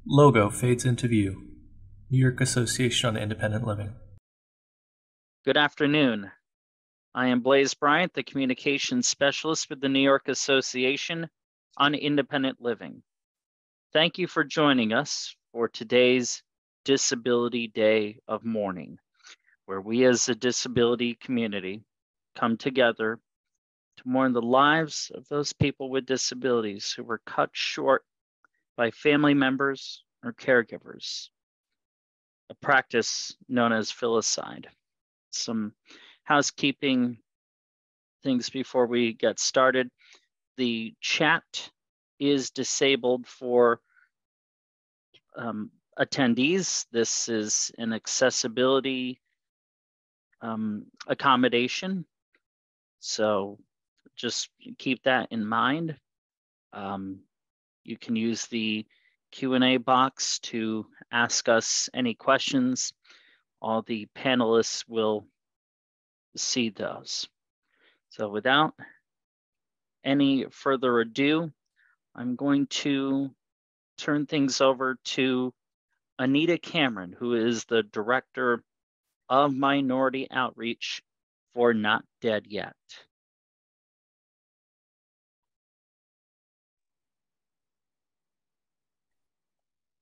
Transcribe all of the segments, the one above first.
Logo fades into view. New York Association on Independent Living. Good afternoon. I am Blaise Bryant, the Communications Specialist with the New York Association on Independent Living. Thank you for joining us for today's Disability Day of Mourning, where we as a disability community come together to mourn the lives of those people with disabilities who were cut short by family members or caregivers, a practice known as filicide. Some housekeeping things before we get started. The chat is disabled for attendees. This is an accessibility accommodation, so just keep that in mind. You can use the Q&A box to ask us any questions. All the panelists will see those. So without any further ado, I'm going to turn things over to Anita Cameron, who is the Director of Minority Outreach for Not Dead Yet.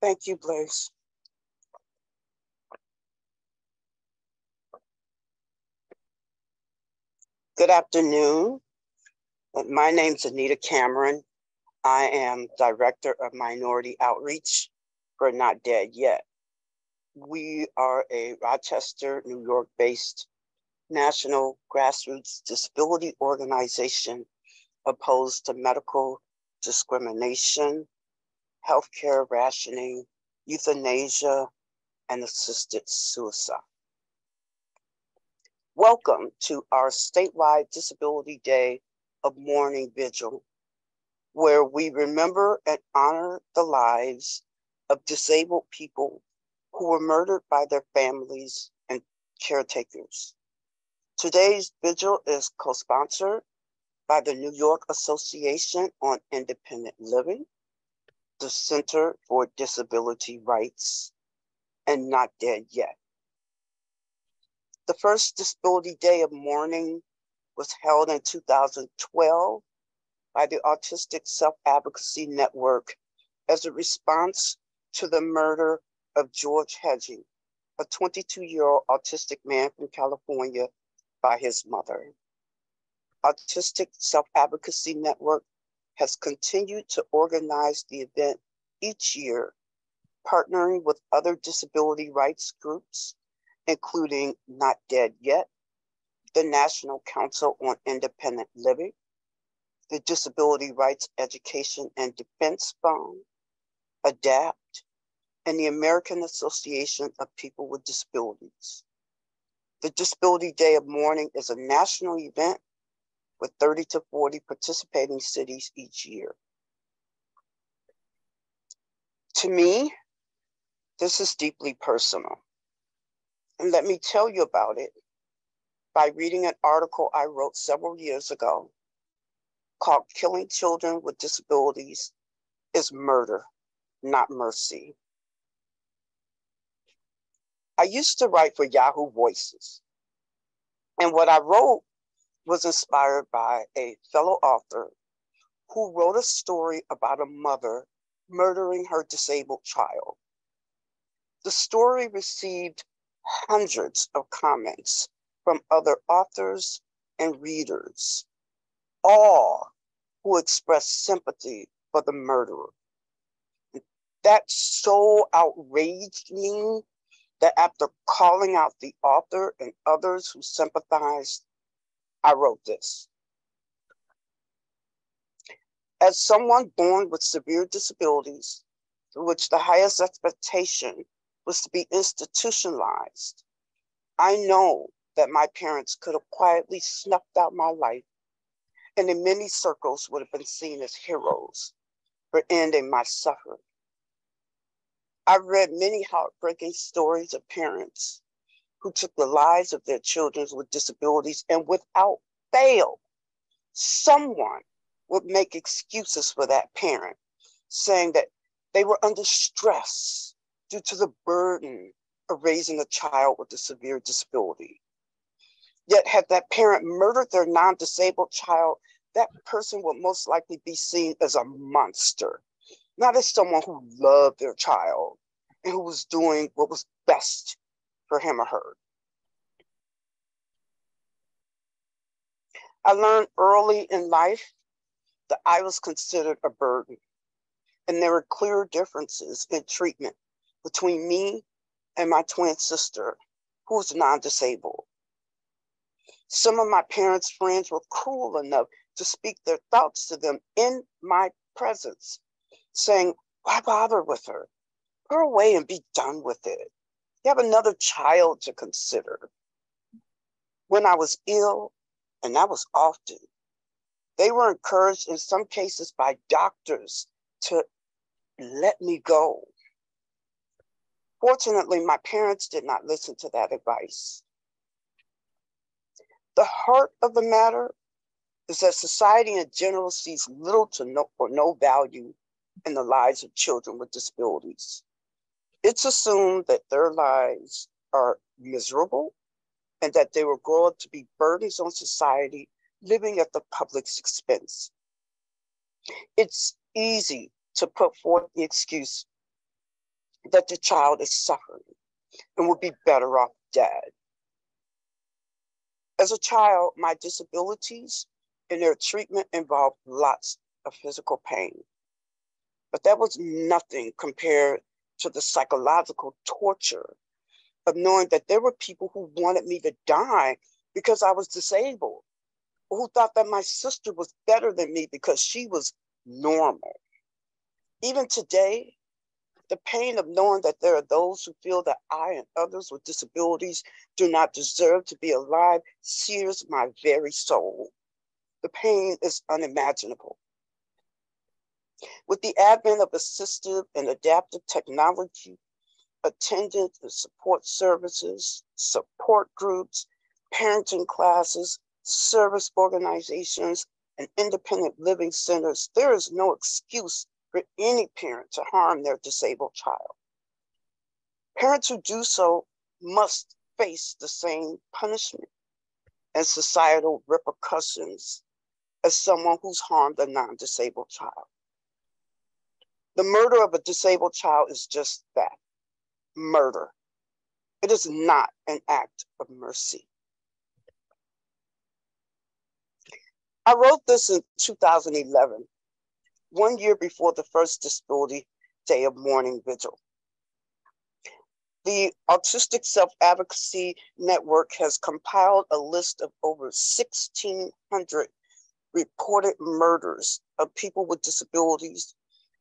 Thank you, Blaise. Good afternoon. My name's Anita Cameron. I am Director of Minority Outreach for Not Dead Yet. We are a Rochester, New York-based national grassroots disability organization opposed to medical discrimination, healthcare rationing, euthanasia, and assisted suicide. Welcome to our statewide Disability Day of Mourning Vigil, where we remember and honor the lives of disabled people who were murdered by their families and caretakers. Today's vigil is co-sponsored by the New York Association on Independent Living, the Center for Disability Rights, and Not Dead Yet. The first Disability Day of Mourning was held in 2012 by the Autistic Self-Advocacy Network as a response to the murder of George Hedgie, a 22-year-old autistic man from California, by his mother. Autistic Self-Advocacy Network has continued to organize the event each year, partnering with other disability rights groups, including Not Dead Yet, the National Council on Independent Living, the Disability Rights Education and Defense Fund, ADAPT, and the American Association of People with Disabilities. The Disability Day of Mourning is a national event with 30 to 40 participating cities each year. To me, this is deeply personal. And let me tell you about it by reading an article I wrote several years ago called "Killing Children with Disabilities is Murder, Not Mercy." I used to write for Yahoo Voices, and what I wrote was inspired by a fellow author who wrote a story about a mother murdering her disabled child. The story received hundreds of comments from other authors and readers, all who expressed sympathy for the murderer. That so outraged me that after calling out the author and others who sympathized, I wrote this. As someone born with severe disabilities, for which the highest expectation was to be institutionalized, I know that my parents could have quietly snuffed out my life and in many circles would have been seen as heroes for ending my suffering. I've read many heartbreaking stories of parents who took the lives of their children with disabilities, and without fail, someone would make excuses for that parent, saying that They were under stress due to the burden of raising a child with a severe disability. Yet had that parent murdered their non-disabled child, that person would most likely be seen as a monster, not as someone who loved their child and who was doing what was best for him or her. I learned early in life that I was considered a burden, and there were clear differences in treatment between me and my twin sister, who was non-disabled. Some of my parents' friends were cruel enough to speak their thoughts to them in my presence, saying, "Why bother with her? Put her away and be done with it. You have another child to consider." When I was ill, and that was often, they were encouraged in some cases by doctors to let me go. Fortunately, my parents did not listen to that advice. The heart of the matter is that society in general sees little to no value in the lives of children with disabilities. It's assumed that their lives are miserable and that they will grow up to be burdens on society, living at the public's expense. It's easy to put forth the excuse that the child is suffering and would be better off dead. As a child, my disabilities and their treatment involved lots of physical pain, but that was nothing compared to the psychological torture of knowing that there were people who wanted me to die because I was disabled, or who thought that my sister was better than me because she was normal. Even today, the pain of knowing that there are those who feel that I and others with disabilities do not deserve to be alive sears my very soul. The pain is unimaginable. With the advent of assistive and adaptive technology, attendance and support services, support groups, parenting classes, service organizations, and independent living centers, there is no excuse for any parent to harm their disabled child. Parents who do so must face the same punishment and societal repercussions as someone who's harmed a non-disabled child. The murder of a disabled child is just that, murder. It is not an act of mercy. I wrote this in 2011, 1 year before the first Disability Day of Mourning Vigil. The Autistic Self-Advocacy Network has compiled a list of over 1,600 reported murders of people with disabilities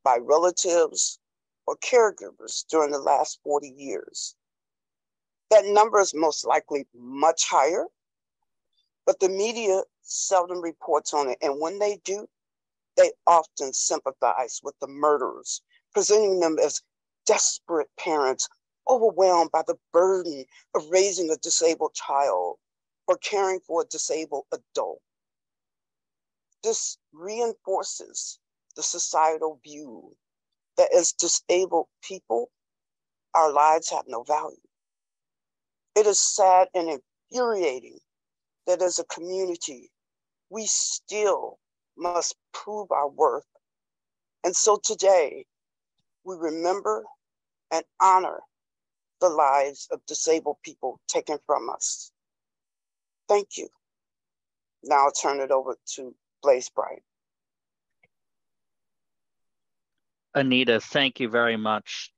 by relatives or caregivers during the last 40 years. That number is most likely much higher, but the media seldom reports on it. And when they do, they often sympathize with the murderers, presenting them as desperate parents overwhelmed by the burden of raising a disabled child or caring for a disabled adult. This reinforces the societal view that as disabled people, our lives have no value. It is sad and infuriating that as a community, we still must prove our worth. And so today, we remember and honor the lives of disabled people taken from us. Thank you. Now I'll turn it over to Blaze Bryant. Anita, thank you very much.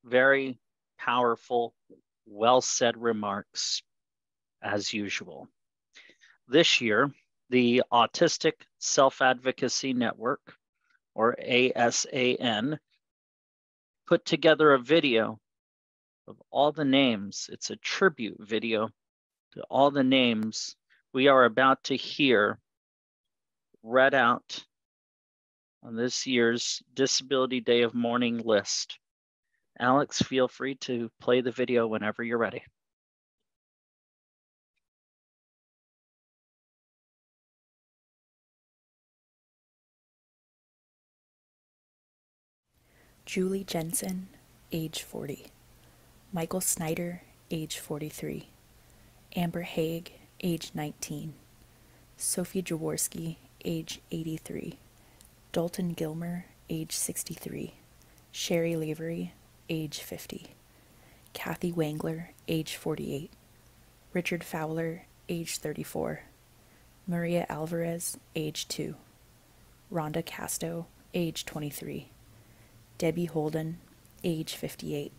Very powerful, well-said remarks, as usual. This year, the Autistic Self-Advocacy Network, or ASAN, put together a video of all the names. It's a tribute video to all the names we are about to hear read out on this year's Disability Day of Mourning list. Alex, feel free to play the video whenever you're ready. Julie Jensen, age 40. Michael Snyder, age 43. Amber Haig, age 19. Sophie Jaworski, age 83. Dalton Gilmer, age 63. Sherry Lavery, age 50. Kathy Wangler, age 48. Richard Fowler, age 34. Maria Alvarez, age 2. Rhonda Casto, age 23. Debbie Holden, age 58.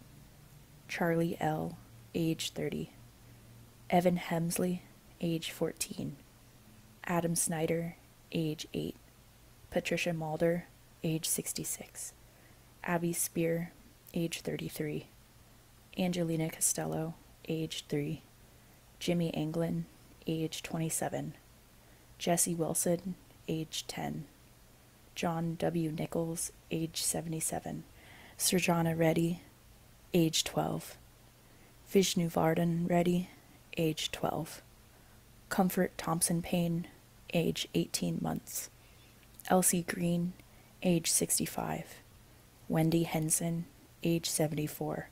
Charlie L., age 30. Evan Hemsley, age 14. Adam Snyder, age 8. Patricia Mulder, age 66. Abby Spear, age 33. Angelina Costello, age 3. Jimmy Anglin, age 27. Jesse Wilson, age 10. John W. Nichols, age 77. Surjana Reddy, age 12. Vishnu Vardhan Reddy, age 12. Comfort Thompson Payne, age 18 months. Elsie Green, age 65. Wendy Henson, age 74.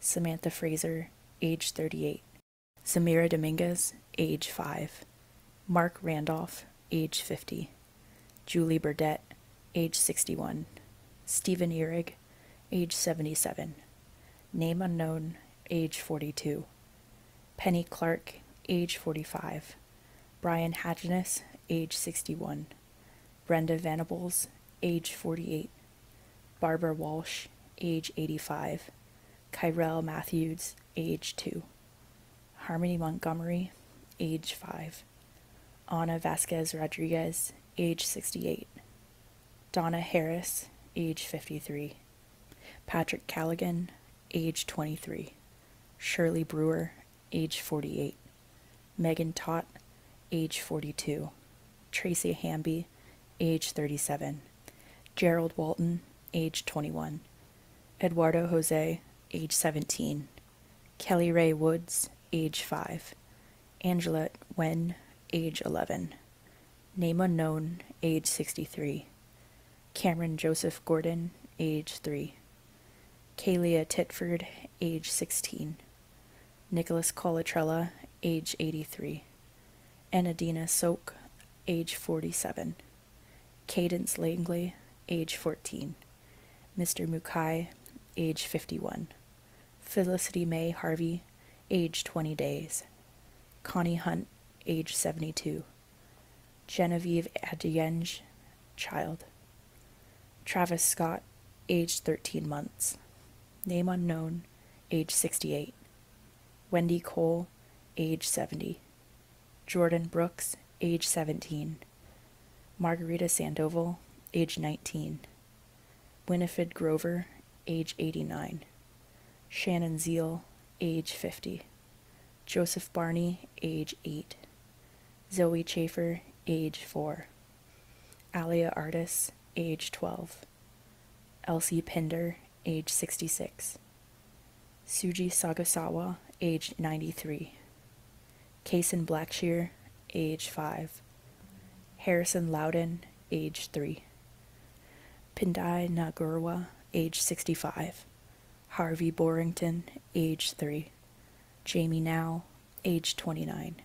Samantha Fraser, age 38. Zamira Dominguez, age 5. Mark Randolph, age 50. Julie Burdett, age 61. Stephen Ehrig, age 77. Name unknown, age 42. Penny Clark, age 45. Brian Hagenes, age 61. Brenda Venables, age 48. Barbara Walsh, age 85. Kyrell Matthews, age 2. Harmony Montgomery, age 5. Ana Vasquez Rodriguez, age 68. Donna Harris, age 53. Patrick Callaghan, age 23. Shirley Brewer, age 48. Megan Tott, age 42. Tracy Hamby, age 37. Gerald Walton, age 21. Eduardo Jose, age 17. Kelly Ray Woods, age 5. Angela Wen, age 11. Name unknown, age 63. Cameron Joseph Gordon, age 3. Kalia Titford, age 16. Nicholas Colatrella, age 83. Enadina Soak, age 47. Cadence Langley, age 14. Mr. Mukai, age 51. Felicity May Harvey, age 20 days. Connie Hunt, age 72. Genevieve Adienge, child. Travis Scott, age 13 months. Name unknown, age 68. Wendy Cole, age 70. Jordan Brooks, age 17. Margarita Sandoval, age 19. Winifred Grover, age 89. Shannon Zeal, age 50. Joseph Barney, age 8. Zoe Chafer, age 4. Alia Artis, age 12. Elsie Pinder, age 66. Suji Sagasawa, age 93. Kason Blackshear, age 5. Harrison Loudon, age 3. Pindai Nagurwa, age 65. Harvey Borrington, age 3. Jamie Now, age 29.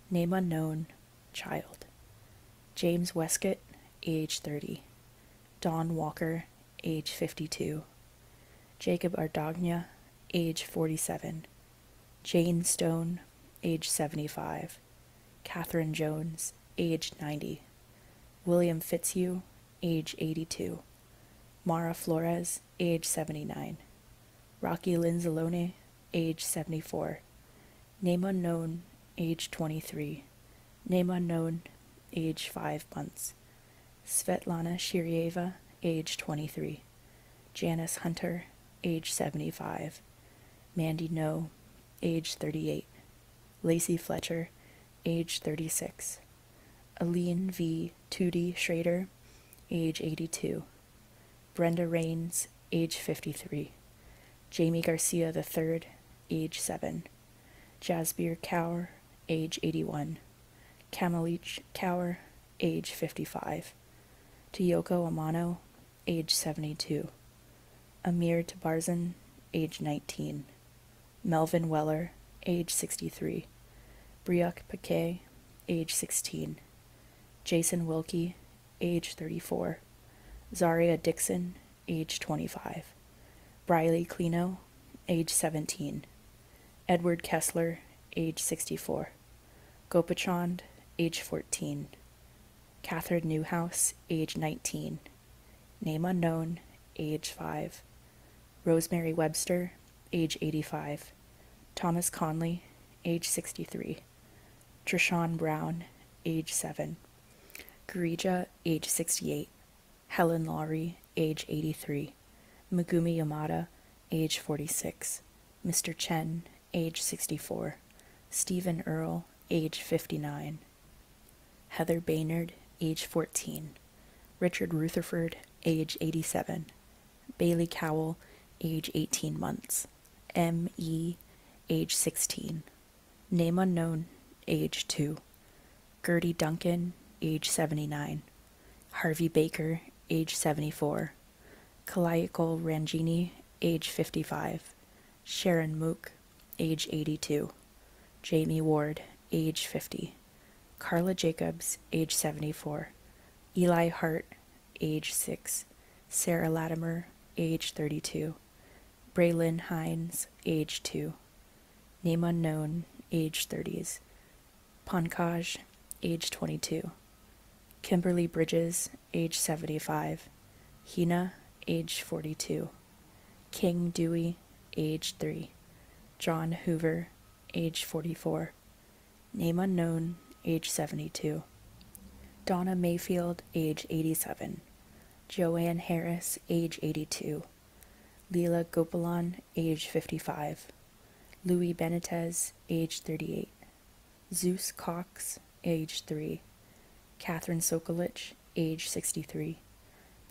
Name unknown, child. James Westcott, age 30. Dawn Walker, age 52. Jacob Ardagna, age 47. Jane Stone, age 75. Catherine Jones, age 90. William Fitzhugh, age 82. Mara Flores, age 79. Rocky Linzalone, age 74. Name unknown, age 23. Name unknown, age 5 months. Svetlana Shirieva, age 23. Janice Hunter, age 75. Mandy No, age 38. Lacey Fletcher, age 36. Aline V. Tootie Schrader, age 82. Brenda Rains, age 53. Jamie Garcia III, age 7. Jasbir Kaur, age 81. Kamalich Kaur, age 55. Tiyoko Amano, age 72. Amir Tabarzan, age 19. Melvin Weller, age 63. Briok Paquet, age 16. Jason Wilkie, age 34. Zaria Dixon, age 25. Briley Clino, age 17. Edward Kessler, age 64. Gopachand, age 14. Catherine Newhouse, age 19. Name unknown, age 5. Rosemary Webster, age 85. Thomas Conley, age 63. Trishawn Brown, age 7. Garija, age 68. Helen Laurie, age 83. Megumi Yamada, age 46. Mr. Chen, age 64. Stephen Earle, age 59. Heather Baynard, age 14. Richard Rutherford, age 87. Bailey Cowell, age 18 months. M.E., age 16. Name unknown, age 2. Gertie Duncan, age 79. Harvey Baker, age 74. Kalayakol Rangini, age 55. Sharon Mook, age 82. Jamie Ward, age 50. Carla Jacobs, age 74. Eli Hart, age 6. Sarah Latimer, age 32. Braylon Hines, age 2. Name unknown, age 30s. Pankaj, age 22. Kimberly Bridges, age 75. Hina, age 42. King Dewey, age 3. John Hoover, age 44. Name unknown, age 72. Donna Mayfield, age 87. Joanne Harris, age 82. Leela Gopalan, age 55. Louis Benitez, age 38. Zeus Cox, age 3. Catherine Sokolich, age 63.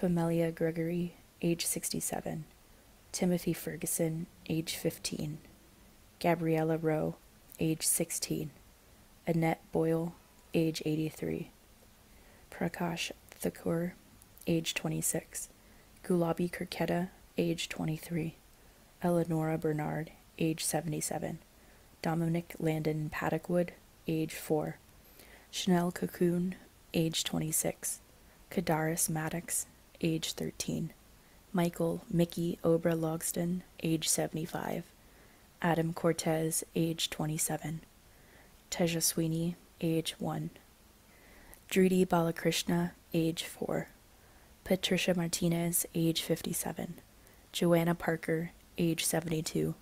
Pamelia Gregory, age 67. Timothy Ferguson, age 15. Gabriella Rowe, age 16. Annette Boyle, age 83. Prakash Thakur, age 26. Gulabi Kirketa, age 23. Eleonora Bernard, age 77. Dominic Landon Paddockwood, age 4. Chanel Cocoon, age 26. Kadaris Maddox, age 13. Michael Mickey Obra Logston, age 75. Adam Cortez, age 27. Teja Sweeney, age 1. Drudy Balakrishna, age 4. Patricia Martinez, age 57. Joanna Parker, age 72.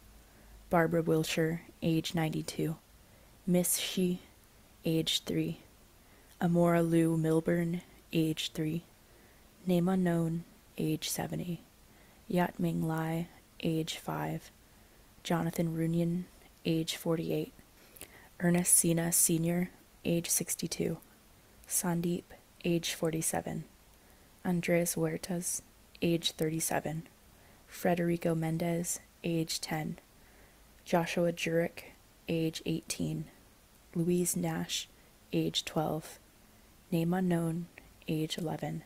Barbara Wilshire, age 92. Miss Shi, age 3. Amora Lou Milburn, age 3. Name unknown, age 70. Yatming Lai, age 5. Jonathan Runyon, age 48. Ernest Sina Sr., age 62. Sandeep, age 47. Andres Huertas, age 37. Frederico Mendez, age 10. Joshua Jurek, age 18. Louise Nash, age 12. Name unknown, age 11.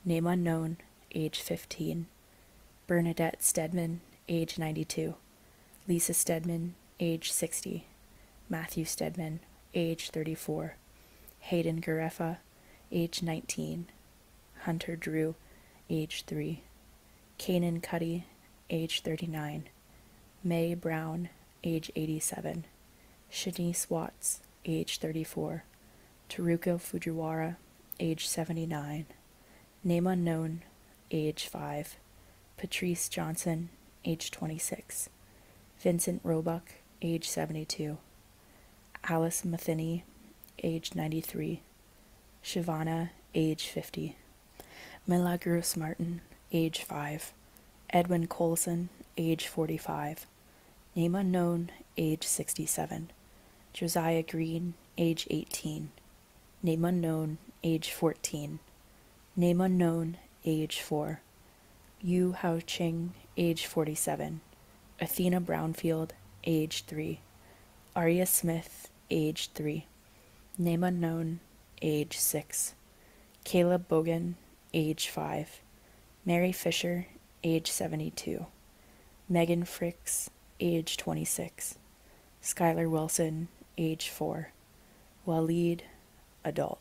Name unknown, age 15. Bernadette Stedman, age 92. Lisa Stedman, age 60. Matthew Stedman, age 34. Hayden Garefa, age 19. Hunter Drew, age 3. Kanan Cuddy, age 39. May Brown, age 87. Shanice Watts, age 34. Teruko Fujiwara, age 79. Name unknown, age 5. Patrice Johnson, age 26. Vincent Roebuck, age 72. Alice Matheny, age 93. Shivana, age 50. Milagros Martin, age 5. Edwin Colson, age 45. Name unknown, age 67. Josiah Green, age 18. Name unknown, age 14. Name unknown, age 4. Yu Hao Ching, age 47. Athena Brownfield, age 3. Arya Smith, age 3. Name unknown, age 6. Caleb Bogan, age 5. Mary Fisher, age 72. Megan Fricks, age 26. Skylar Wilson, age 4. Waleed, adult.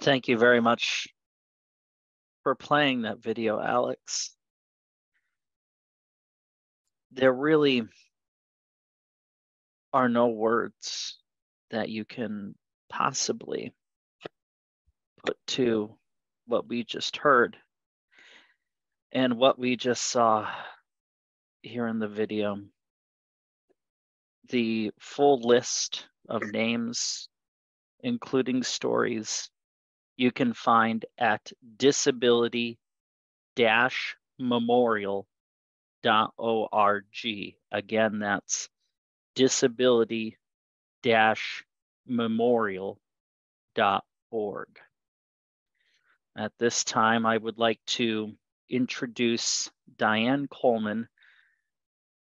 Thank you very much for playing that video, Alex. There really are no words that you can possibly put to what we just heard and what we just saw here in the video. The full list of names, including stories, you can find at disability-memorial.org. Again, that's disability-memorial.org. At this time, I would like to introduce Diane Coleman,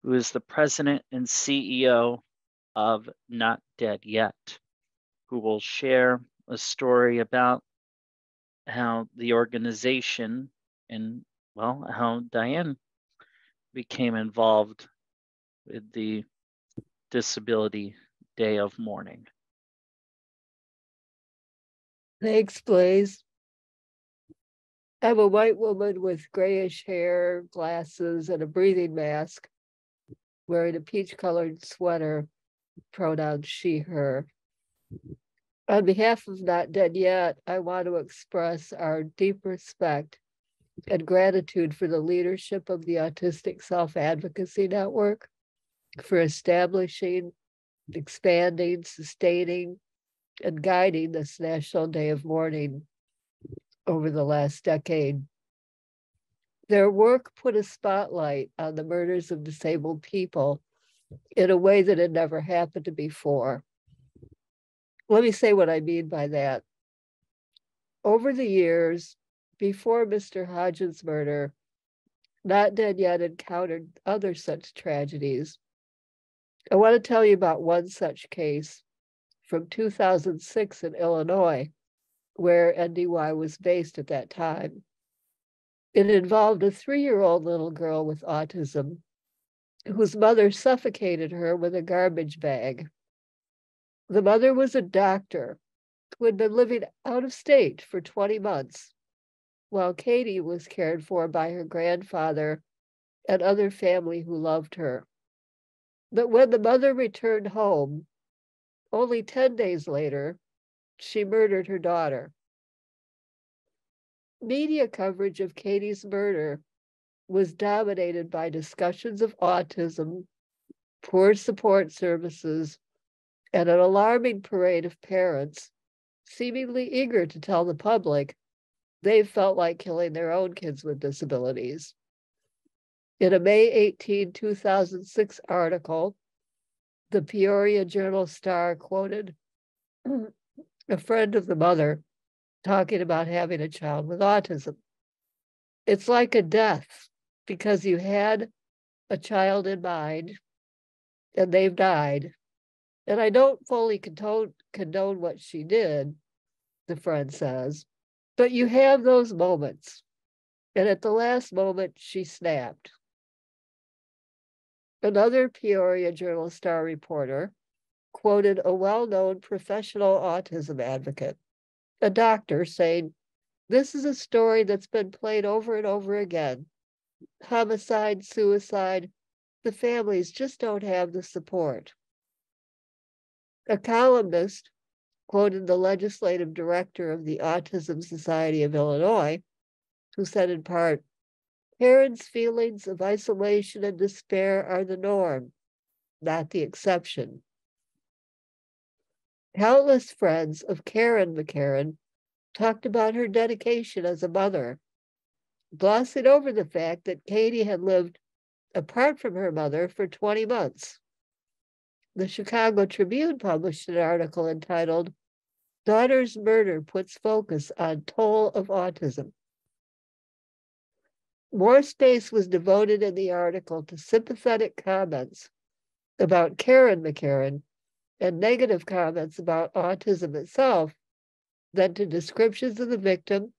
who is the president and CEO of Not Dead Yet, who will share a story about how the organization and, well, how Diane became involved with the Disability Day of Mourning. Thanks, Blaze. I'm a white woman with grayish hair, glasses, and a breathing mask, wearing a peach-colored sweater, pronouns she, her. On behalf of Not Dead Yet, I want to express our deep respect and gratitude for the leadership of the Autistic Self-Advocacy Network for establishing, expanding, sustaining, and guiding this National Day of Mourning over the last decade. Their work put a spotlight on the murders of disabled people in a way that had never happened before. Let me say what I mean by that. Over the years, before Mr. Hodges' murder, Not Dead Yet encountered other such tragedies. I want to tell you about one such case from 2006 in Illinois, where NDY was based at that time. It involved a 3-year-old little girl with autism whose mother suffocated her with a garbage bag. The mother was a doctor who had been living out of state for 20 months, while Katie was cared for by her grandfather and other family who loved her. But when the mother returned home, only 10 days later, she murdered her daughter. Media coverage of Katie's murder was dominated by discussions of autism, poor support services, and an alarming parade of parents seemingly eager to tell the public they felt like killing their own kids with disabilities. In a May 18, 2006 article, the Peoria Journal-Star quoted a friend of the mother talking about having a child with autism. It's like a death because you had a child in mind and they've died. And I don't fully condone what she did, the friend says, but you have those moments. And at the last moment, she snapped. Another Peoria Journal-Star reporter quoted a well-known professional autism advocate, a doctor, saying, "This is a story that's been played over and over again. Homicide, suicide, the families just don't have the support." A columnist quoted the legislative director of the Autism Society of Illinois, who said in part, "Parents' feelings of isolation and despair are the norm, not the exception." Countless friends of Karen McCarran talked about her dedication as a mother, glossing over the fact that Katie had lived apart from her mother for 20 months. The Chicago Tribune published an article entitled, "Daughter's Murder Puts Focus on Toll of Autism." More space was devoted in the article to sympathetic comments about Karen McCarran and negative comments about autism itself than to descriptions of the victim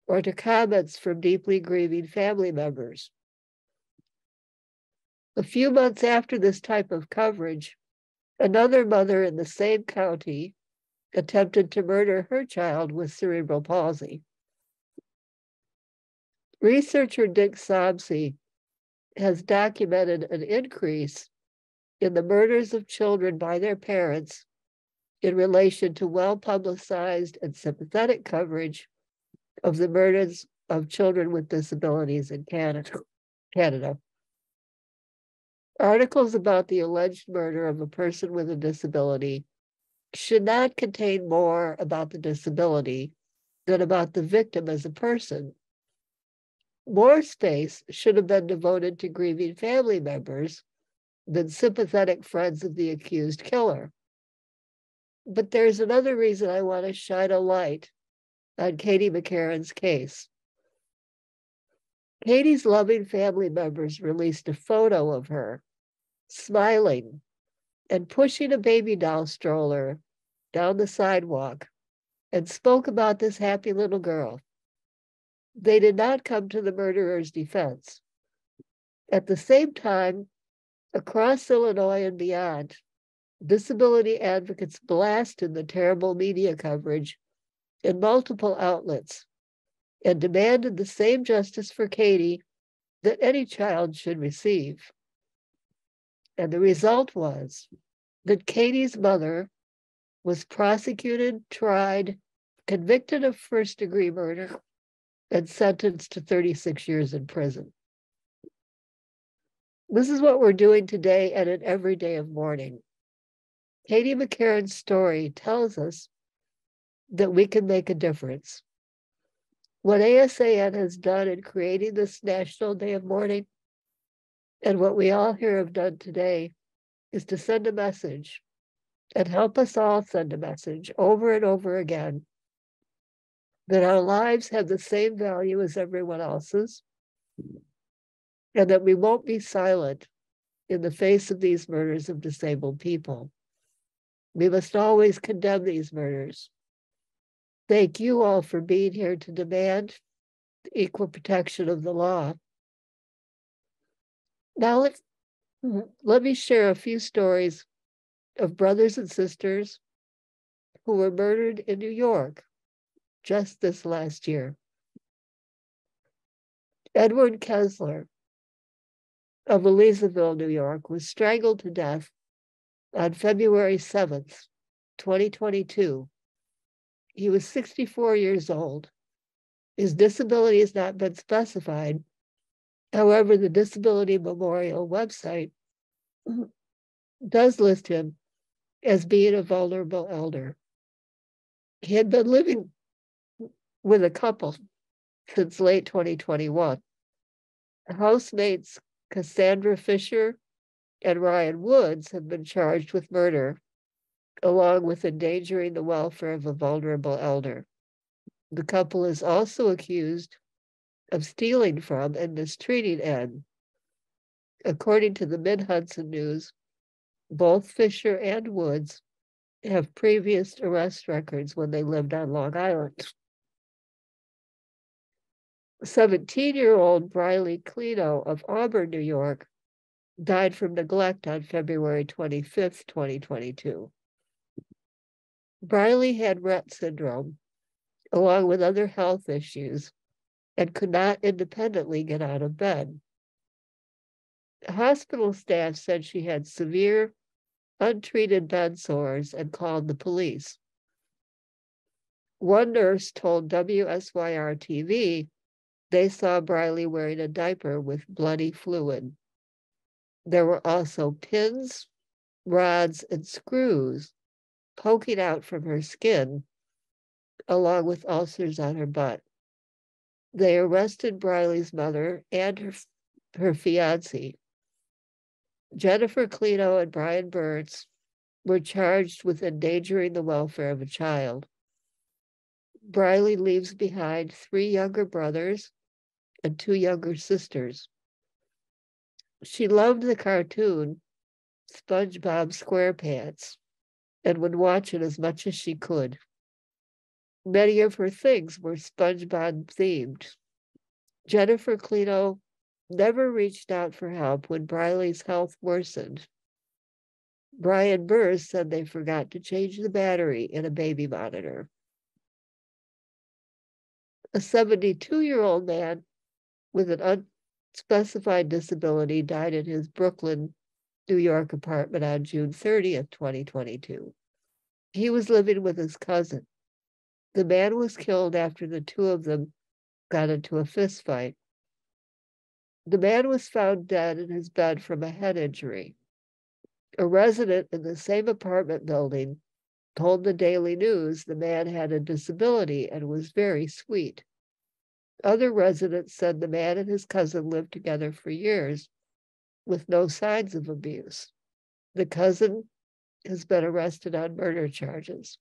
or to comments from deeply grieving family members. A few months after this type of coverage, another mother in the same county attempted to murder her child with cerebral palsy. Researcher Dick Somsey has documented an increase in the murders of children by their parents in relation to well-publicized and sympathetic coverage of the murders of children with disabilities in Canada. Articles about the alleged murder of a person with a disability should not contain more about the disability than about the victim as a person. More space should have been devoted to grieving family members than sympathetic friends of the accused killer. But there's another reason I want to shine a light on Katie McCarron's case. Katie's loving family members released a photo of her smiling and pushing a baby doll stroller down the sidewalk and spoke about this happy little girl. They did not come to the murderer's defense. At the same time, across Illinois and beyond, disability advocates blasted the terrible media coverage in multiple outlets and demanded the same justice for Katie that any child should receive. And the result was that Katie's mother was prosecuted, tried, convicted of first-degree murder, and sentenced to 36 years in prison. This is what we're doing today and in every day of mourning. Katie McCarron's story tells us that we can make a difference. What ASAN has done in creating this National Day of Mourning, and what we all here have done today, is to send a message and help us all send a message over and over again that our lives have the same value as everyone else's, and that we won't be silent in the face of these murders of disabled people. We must always condemn these murders. Thank you all for being here to demand the equal protection of the law. Now let me share a few stories of brothers and sisters who were murdered in New York just this last year. Edward Kessler of Elizaville, New York, was strangled to death on February 7th, 2022. He was 64 years old. His disability has not been specified. However, the Disability Memorial website does list him as being a vulnerable elder. He had been living with a couple since late 2021. Housemates Cassandra Fisher and Ryan Woods have been charged with murder, along with endangering the welfare of a vulnerable elder. The couple is also accused of stealing from and mistreating Ed. According to the Mid-Hudson News, both Fisher and Woods have previous arrest records when they lived on Long Island. 17-year-old Briley Clino of Auburn, New York, died from neglect on February 25th, 2022. Briley had Rett syndrome, along with other health issues, and could not independently get out of bed. Hospital staff said she had severe, untreated bed sores and called the police. One nurse told WSYR-TV they saw Briley wearing a diaper with bloody fluid. There were also pins, rods, and screws poking out from her skin, along with ulcers on her butt. They arrested Briley's mother and her fiancé. Jennifer Clino and Brian Burns were charged with endangering the welfare of a child. Briley leaves behind 3 younger brothers and 2 younger sisters. She loved the cartoon SpongeBob SquarePants and would watch it as much as she could. Many of her things were SpongeBob themed. Jennifer Clino never reached out for help when Briley's health worsened. Brian Burr said they forgot to change the battery in a baby monitor. A 72-year-old man with an unspecified disability died in his Brooklyn, New York apartment on June 30th, 2022. He was living with his cousin. The man was killed after the two of them got into a fist fight. The man was found dead in his bed from a head injury. A resident in the same apartment building told the Daily News the man had a disability and was very sweet. Other residents said the man and his cousin lived together for years with no signs of abuse. The cousin has been arrested on murder charges.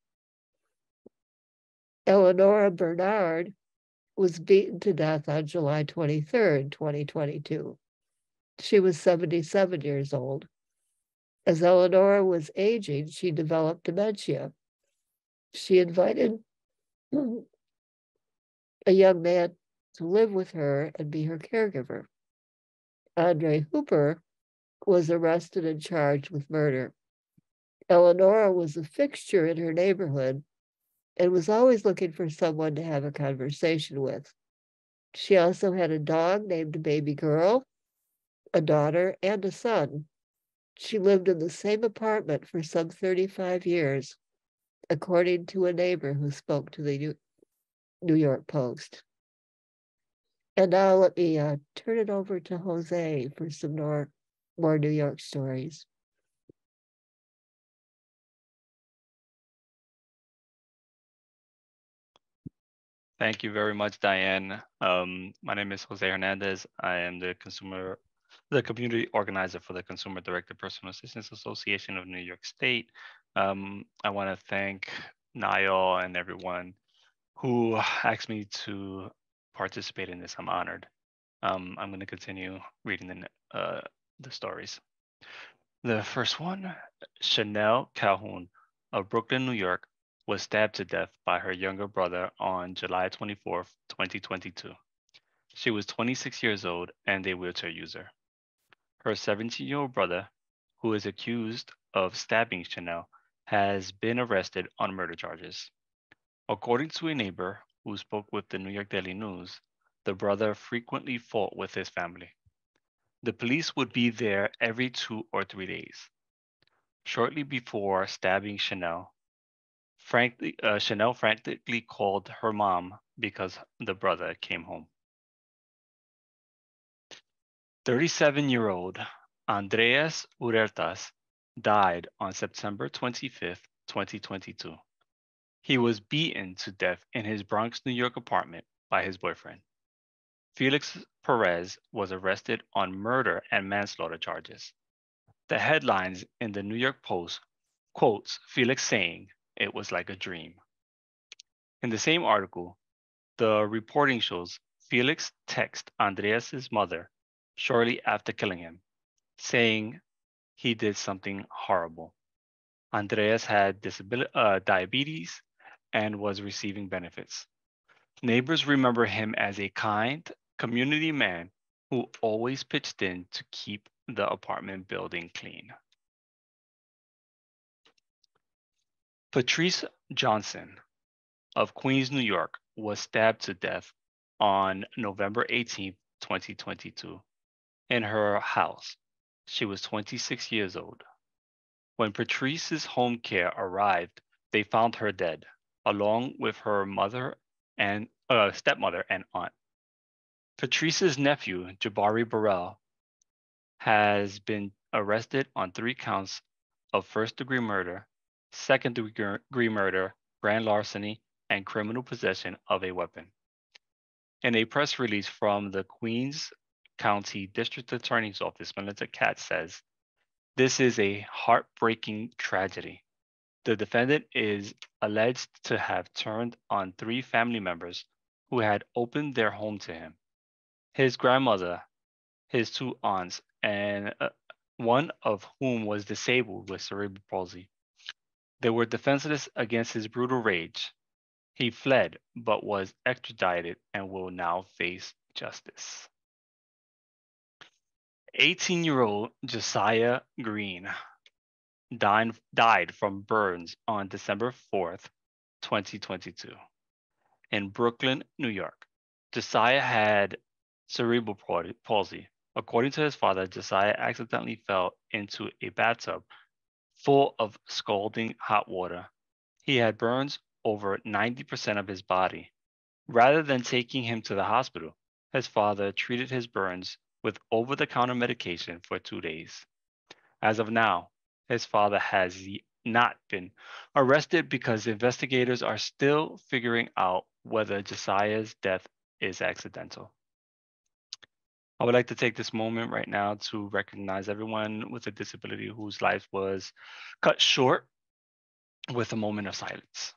Eleonora Bernard was beaten to death on July 23rd, 2022. She was 77 years old. As Eleonora was aging, she developed dementia. She invited a young man to live with her and be her caregiver. Andre Hooper was arrested and charged with murder. Eleonora was a fixture in her neighborhood and was always looking for someone to have a conversation with. She also had a dog named Baby Girl, a daughter, and a son. She lived in the same apartment for some 35 years, according to a neighbor who spoke to the New York Post. And now let me turn it over to Jose for some more New York stories. Thank you very much, Diane. My name is Jose Hernandez. I am the community organizer for the Consumer Directed Personal Assistance Association of New York State. I want to thank Niall and everyone who asked me to participate in this. I'm honored. I'm going to continue reading the stories. The first one, Chanel Calhoun of Brooklyn, New York, was stabbed to death by her younger brother on July 24th, 2022. She was 26 years old and a wheelchair user. Her 17-year-old brother, who is accused of stabbing Chanel, has been arrested on murder charges. According to a neighbor who spoke with the New York Daily News, the brother frequently fought with his family. The police would be there every 2 or 3 days. Shortly before stabbing Chanel, Chanel frantically called her mom because the brother came home. 37-year-old Andreas Urertas died on September 25th, 2022. He was beaten to death in his Bronx, New York apartment by his boyfriend. Felix Perez was arrested on murder and manslaughter charges. The headlines in the New York Post quotes Felix saying, "It was like a dream." In the same article, the reporting shows Felix text Andreas's mother shortly after killing him, saying he did something horrible. Andreas had diabetes and was receiving benefits. Neighbors remember him as a kind community man who always pitched in to keep the apartment building clean. Patrice Johnson of Queens, New York, was stabbed to death on November 18, 2022, in her house. She was 26 years old. When Patrice's home care arrived, they found her dead, along with her mother and stepmother and aunt. Patrice's nephew, Jabari Burrell, has been arrested on 3 counts of first-degree murder, second-degree murder, grand larceny, and criminal possession of a weapon. In a press release from the Queens County District Attorney's Office, Melinda Katz says, "This is a heartbreaking tragedy. The defendant is alleged to have turned on 3 family members who had opened their home to him: his grandmother, his 2 aunts, and one of whom was disabled with cerebral palsy. They were defenseless against his brutal rage. He fled, but was extradited and will now face justice. 18-year-old Josiah Green died from burns on December 4th, 2022, in Brooklyn, New York. Josiah had cerebral palsy. According to his father, Josiah accidentally fell into a bathtub full of scalding hot water. He had burns over 90% of his body. Rather than taking him to the hospital, his father treated his burns with over-the-counter medication for 2 days. As of now, his father has not been arrested because investigators are still figuring out whether Josiah's death is accidental. I would like to take this moment right now to recognize everyone with a disability whose life was cut short with a moment of silence.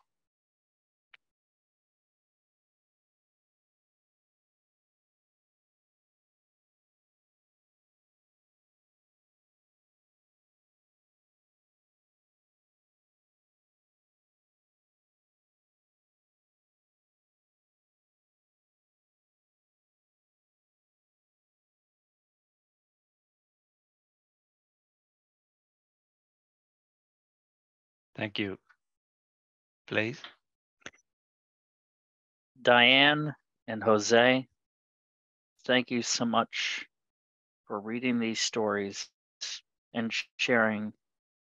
Thank you. Please. Diane and Jose, thank you so much for reading these stories and sharing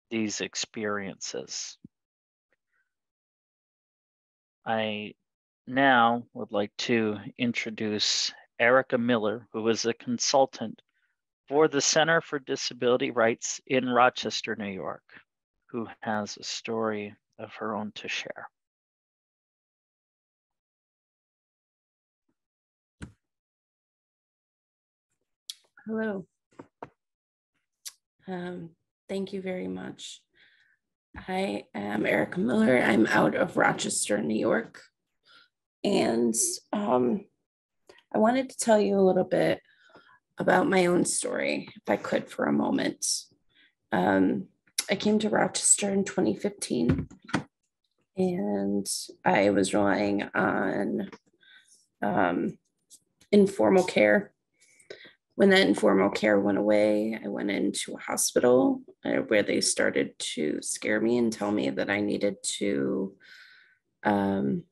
these experiences. I now would like to introduce Erica Miller, who is a consultant for the Center for Disability Rights in Rochester, New York, who has a story of her own to share. Hello. Thank you very much. I am Erica Miller. I'm out of Rochester, New York. And I wanted to tell you a little bit about my own story, if I could for a moment. I came to Rochester in 2015, and I was relying on informal care. When that informal care went away, I went into a hospital where they started to scare me and tell me that I needed to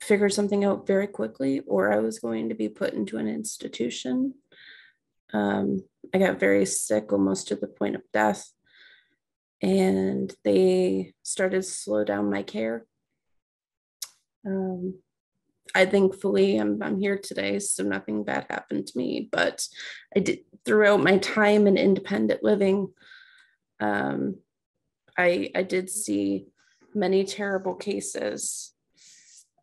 figure something out very quickly, or I was going to be put into an institution. I got very sick, almost to the point of death, and they started to slow down my care. I thankfully I'm here today, so nothing bad happened to me, but I did throughout my time in independent living. I did see many terrible cases.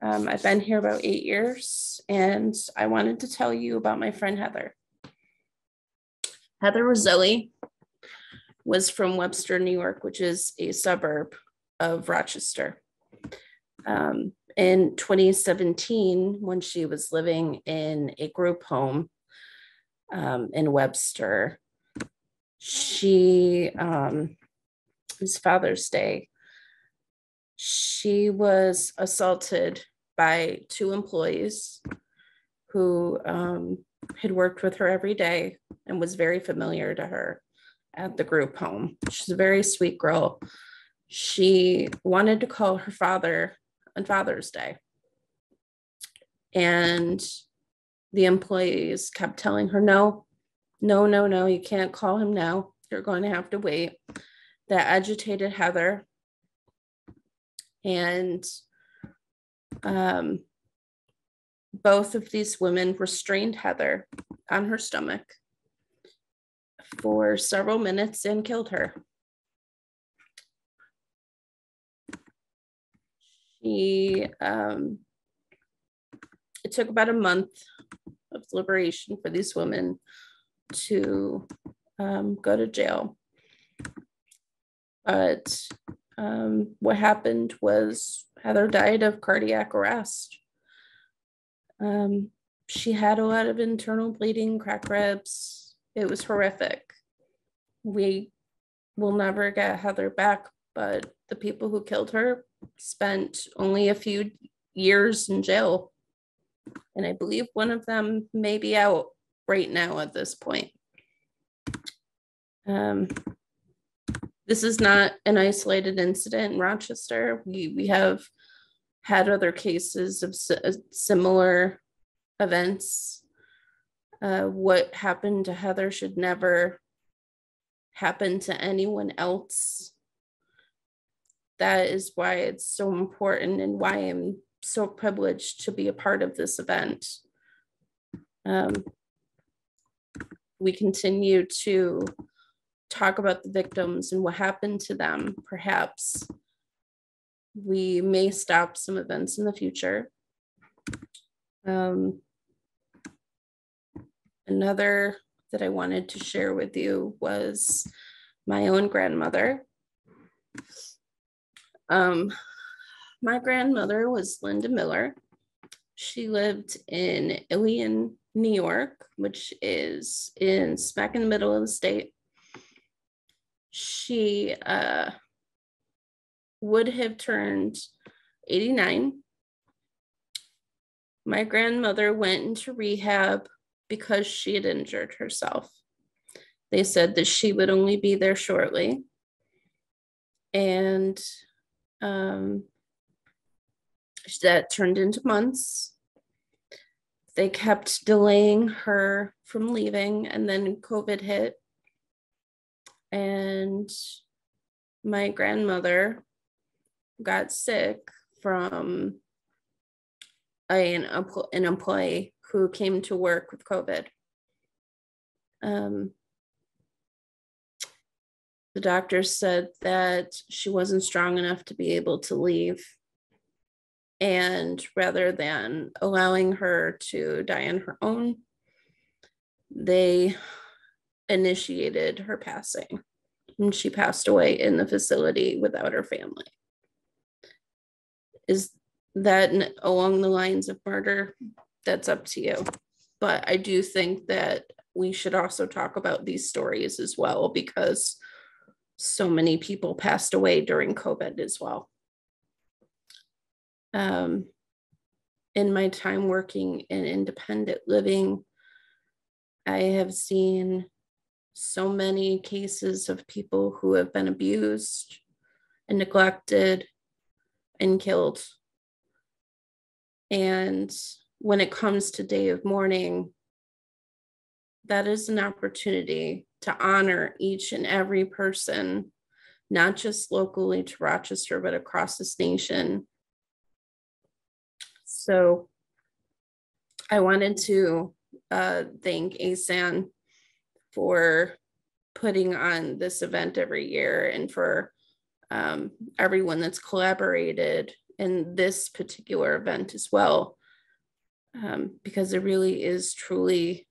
I've been here about 8 years, and I wanted to tell you about my friend Heather. Heather Roselli was from Webster, New York, which is a suburb of Rochester. In 2017, when she was living in a group home in Webster, it was Father's Day. She was assaulted by 2 employees who had worked with her every day and was very familiar to her at the group home. She's a very sweet girl. She wanted to call her father on Father's Day, and the employees kept telling her, no, you can't call him now. You're going to have to wait. That agitated Heather, and both of these women restrained Heather on her stomach for several minutes and killed her. It took about a month of deliberation for these women to go to jail. But what happened was Heather died of cardiac arrest. She had a lot of internal bleeding, cracked ribs. It was horrific. We will never get Heather back, but the people who killed her spent only a few years in jail. And I believe one of them may be out right now at this point. This is not an isolated incident in Rochester. We have had other cases of similar events. What happened to Heather should never happen to anyone else. That is why it's so important and why I'm so privileged to be a part of this event. We continue to talk about the victims and what happened to them. Perhaps we may stop some events in the future. Another that I wanted to share with you was my own grandmother. My grandmother was Linda Miller. She lived in Ilion, New York, which is smack in the middle of the state. She would have turned 89. My grandmother went into rehab because she had injured herself. They said that she would only be there shortly. And that turned into months. They kept delaying her from leaving, and then COVID hit. And my grandmother got sick from an employee who came to work with COVID. The doctor said that she wasn't strong enough to be able to leave. And rather than allowing her to die on her own, they initiated her passing. And she passed away in the facility without her family. Is that along the lines of murder? That's up to you. But I do think that we should also talk about these stories as well, because so many people passed away during COVID as well. In my time working in independent living, I have seen so many cases of people who have been abused and neglected and killed. And when it comes to Day of Mourning, that is an opportunity to honor each and every person, not just locally to Rochester, but across this nation. So I wanted to thank ASAN for putting on this event every year, and for everyone that's collaborated in this particular event as well, because it really is truly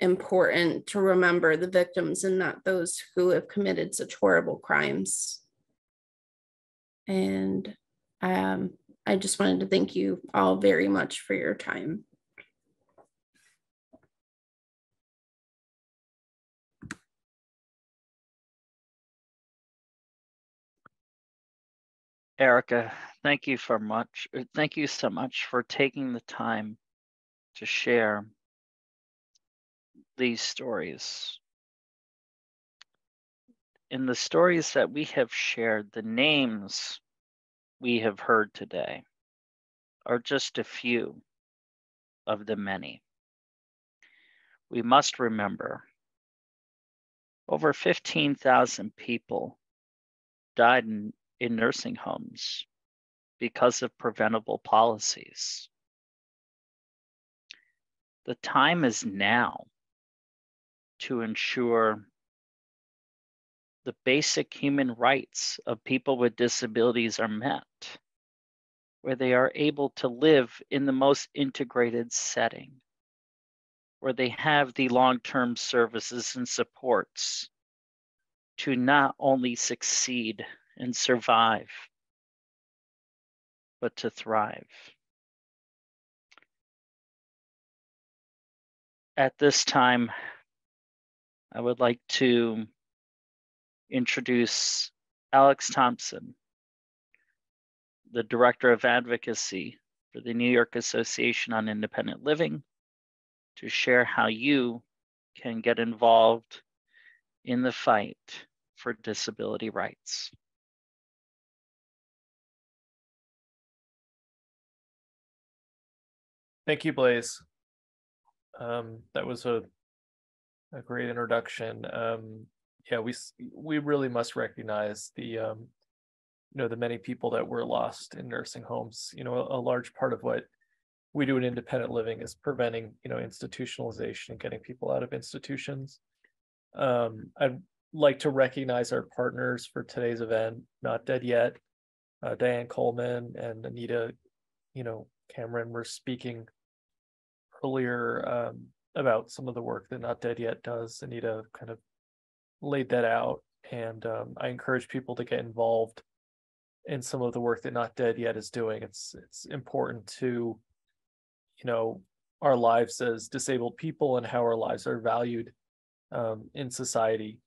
important to remember the victims and not those who have committed such horrible crimes. And I just wanted to thank you all very much for your time. Erica, thank you so much for taking the time to share these stories. In the stories that we have shared, the names we have heard today are just a few of the many. We must remember over 15,000 people died in nursing homes because of preventable policies. The time is now to ensure the basic human rights of people with disabilities are met, where they are able to live in the most integrated setting, where they have the long-term services and supports to not only succeed and survive, but to thrive. At this time, I would like to introduce Alex Thompson, the Director of Advocacy for the New York Association on Independent Living, to share how you can get involved in the fight for disability rights. Thank you, Blaze. That was a great introduction. Yeah, we really must recognize the the many people that were lost in nursing homes. A large part of what we do in independent living is preventing institutionalization and getting people out of institutions. I'd like to recognize our partners for today's event, Not Dead Yet. Diane Coleman and Anita Cameron were speaking earlier about some of the work that Not Dead Yet does. Anita kind of laid that out, and I encourage people to get involved in some of the work that Not Dead Yet is doing. It's important to our lives as disabled people and how our lives are valued in society.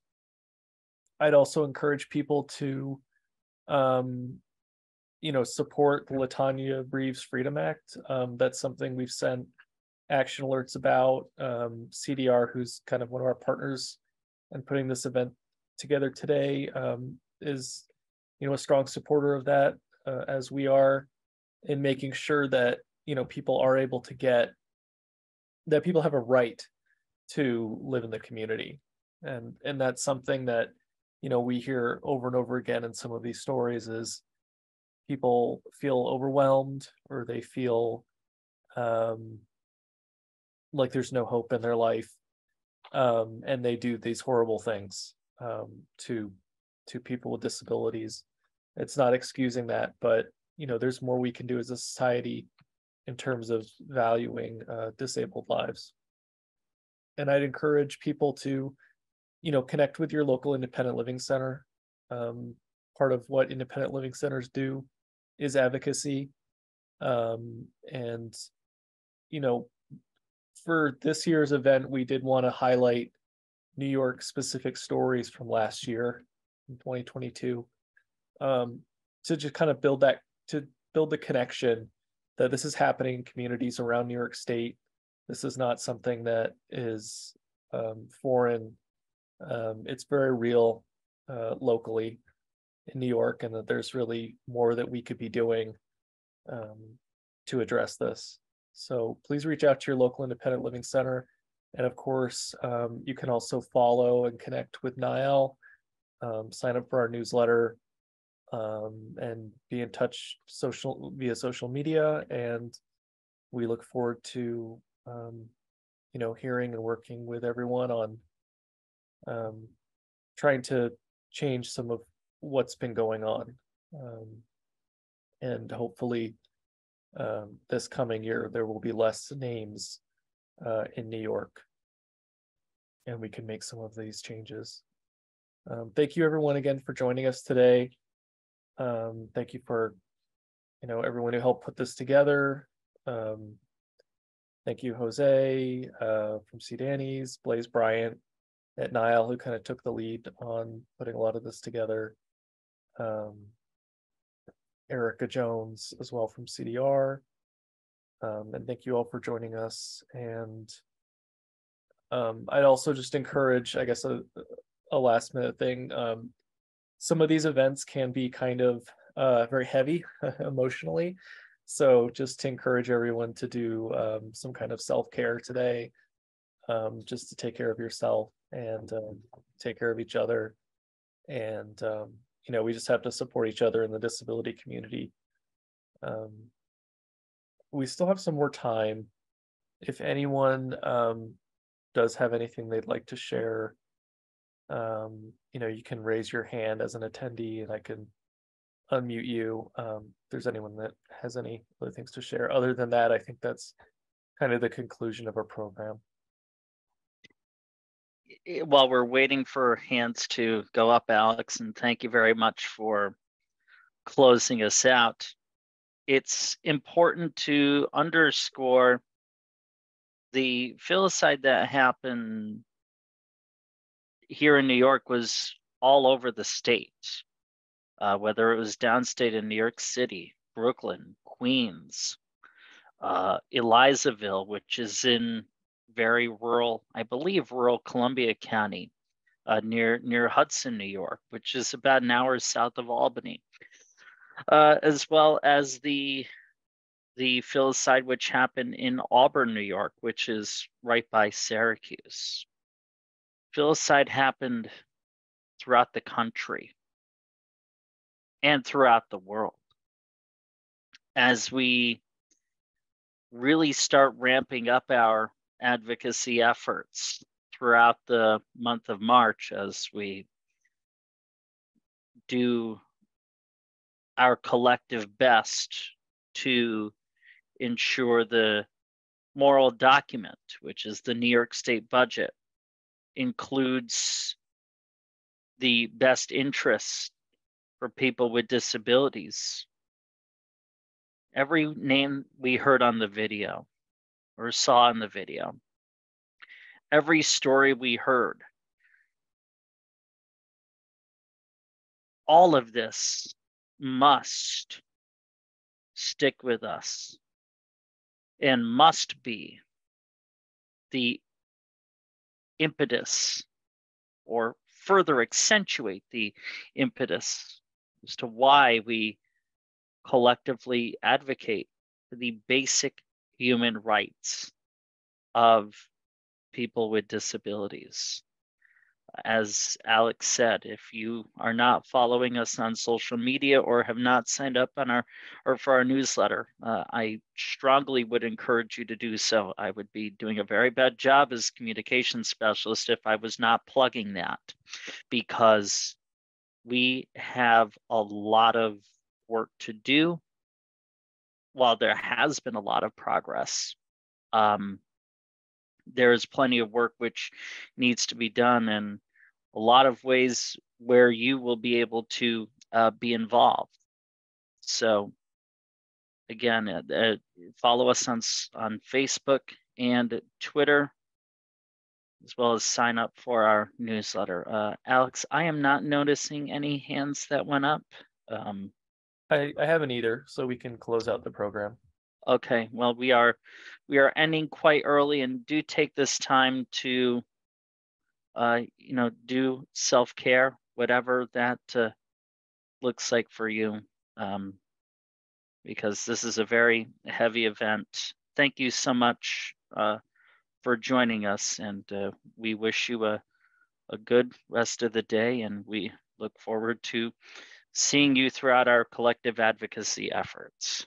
I'd also encourage people to support the Latanya Reeves Freedom Act. That's something we've sent action alerts about. CDR, who's kind of one of our partners in putting this event together today, is a strong supporter of that, as we are, in making sure that people are able to that people have a right to live in the community, and that's something that we hear over and over again in some of these stories is people feel overwhelmed, or they feel like there's no hope in their life, and they do these horrible things to people with disabilities. It's not excusing that, but there's more we can do as a society in terms of valuing disabled lives. And I'd encourage people to connect with your local independent living center. Part of what independent living centers do is advocacy. And for this year's event, we did want to highlight New York specific stories from last year in 2022, to just kind of build the connection that this is happening in communities around New York State. This is not something that is foreign. It's very real locally in New York, and that there's really more that we could be doing to address this. So please reach out to your local independent living center. And of course, you can also follow and connect with Niall, sign up for our newsletter, and be in touch via social media. And we look forward to hearing and working with everyone on trying to change some of what's been going on. And hopefully this coming year, there will be less names in New York, and we can make some of these changes. Thank you everyone again for joining us today. Thank you for everyone who helped put this together. Thank you, Jose from C. Danny's, Blaze Bryant at Niall, who kind of took the lead on putting a lot of this together. Erica Jones as well from CDR. And thank you all for joining us. And I'd also just encourage, I guess, a last minute thing. Some of these events can be kind of very heavy emotionally. So just to encourage everyone to do some kind of self-care today, just to take care of yourself and take care of each other. And we just have to support each other in the disability community. We still have some more time. If anyone does have anything they'd like to share, you can raise your hand as an attendee and I can unmute you. If there's anyone that has any other things to share. Other than that, I think that's kind of the conclusion of our program. While we're waiting for hands to go up, Alex, and thank you very much for closing us out. It's important to underscore the filicide that happened here in New York was all over the state, whether it was downstate in New York City Brooklyn, Queens, Elizaville, which is in very rural, I believe, rural Columbia County, near Hudson, New York, which is about an hour south of Albany, as well as the filicide which happened in Auburn, New York, which is right by Syracuse. Filicide happened throughout the country and throughout the world. As we really start ramping up our advocacy efforts throughout the month of March, as we do our collective best to ensure the moral document, which is the New York State budget, includes the best interests for people with disabilities. Every name we heard on the video or saw in the video, every story we heard, all of this must stick with us and must be the impetus or further accentuate the impetus as to why we collectively advocate for the basic human rights of people with disabilities. As Alex said, if you are not following us on social media or have not signed up on for our newsletter, I strongly would encourage you to do so. I would be doing a very bad job as communication specialist if I was not plugging that, because we have a lot of work to do. While there has been a lot of progress, there is plenty of work which needs to be done, and a lot of ways where you will be able to be involved. So again, follow us on Facebook and Twitter, as well as sign up for our newsletter. Alex, I am not noticing any hands that went up. I haven't either, so we can close out the program. Okay, well, we are ending quite early, and do take this time to do self-care, whatever that looks like for you, because this is a very heavy event. Thank you so much for joining us, and we wish you a good rest of the day, and we look forward to seeing you throughout our collective advocacy efforts.